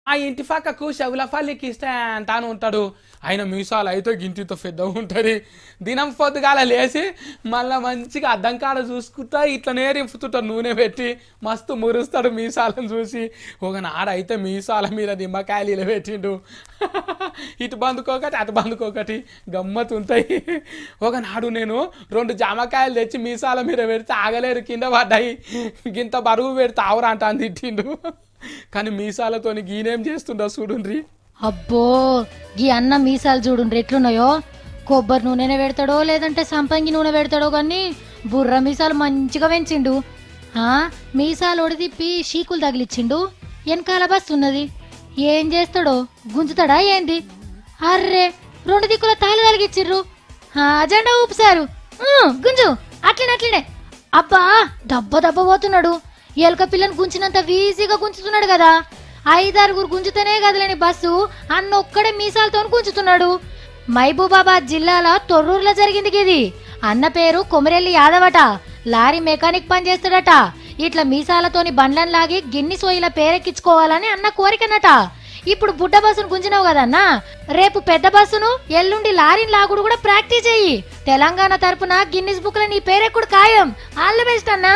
ఆ ఇంటి పక్కకు శవులపల్లికి ఇస్తే అంట అని ఉంటాడు. ఆయన మీసాలు అయితే గింతితో పెద్దగా ఉంటుంది. దినం పొద్దుగాల లేచి మళ్ళీ మంచిగా అద్దం కాడ చూసుకుంటా ఇట్లా నేరింపుతుంటాడు, నూనె పెట్టి మస్తు మురుస్తాడు మీసాలను చూసి. ఒక నాడైతే మీసాల మీద నిమ్మకాయలు ఇలా పెట్టిండు. ఇటు బందుకోకటి అటు బందుకోకటి గమ్మత్తు ఉంటాయి. ఒకనాడు నేను 2 జామకాయలు తెచ్చి మీసాల మీద పెడితే ఆగలేరు, కింద పడ్డాయి. గింత బరువు పెడితే ఆవురా అంట అని తిట్టిండు. కానీ మీసాలతోని గీనేం చేస్తుండో చూడుండ్రి. అబ్బో గీ అన్న మీసాలు చూడుండ్రి ఎట్లున్నాయో. కొబ్బరి నూనెనే పెడతాడో లేదంటే సంపంగి నూనె పెడతాడో కానీ బుర్ర మీసాలు మంచిగా పెంచిండు. మీసాలు ఒడిదిప్పి షీకులు తగిలిచ్చిండు. వెనకాల బస్సు ఉన్నది, ఏం చేస్తాడో గుంజుతాడా ఏంది? అర్రే 2 దిక్కుల తాళ్ళు తగిలిచ్చిర్రు. అజెండా ఊపుసారు, గుంజు అట్లనే. అబ్బా దెబ్బ పోతున్నాడు. ఎలుక పిల్లని గుంచినంత ఈజీగా గుంజుతున్నాడు కదా. 5-6 గుంజుతనే కదలేని బస్సు అన్నొక్కడే మీసాలతో గుంజుతున్నాడు. మహబూబాబాద్ జిల్లాల తొర్రూరులో జరిగింది ఇది. అన్న పేరు కొమరెల్లి యాదవట. లారీ మెకానిక్ పని చేస్తాడట. ఇట్లా మీసాలతోని బండ్లను లాగి గిన్ని సోయిల పేరెక్కించుకోవాలని అన్న కోరికనట. ఇప్పుడు బుడ్డ బస్సును గుంజినావు కదన్నా, రేపు పెద్ద బస్సును ఎల్లుండి లారీని లాగుడు కూడా ప్రాక్టీస్ చెయ్యి. తెలంగాణ తరపున గిన్నిస్ బుక్ లో నీ పేరెక్కుడు ఖాయం. ఆల్ ది బెస్ట్ అన్నా.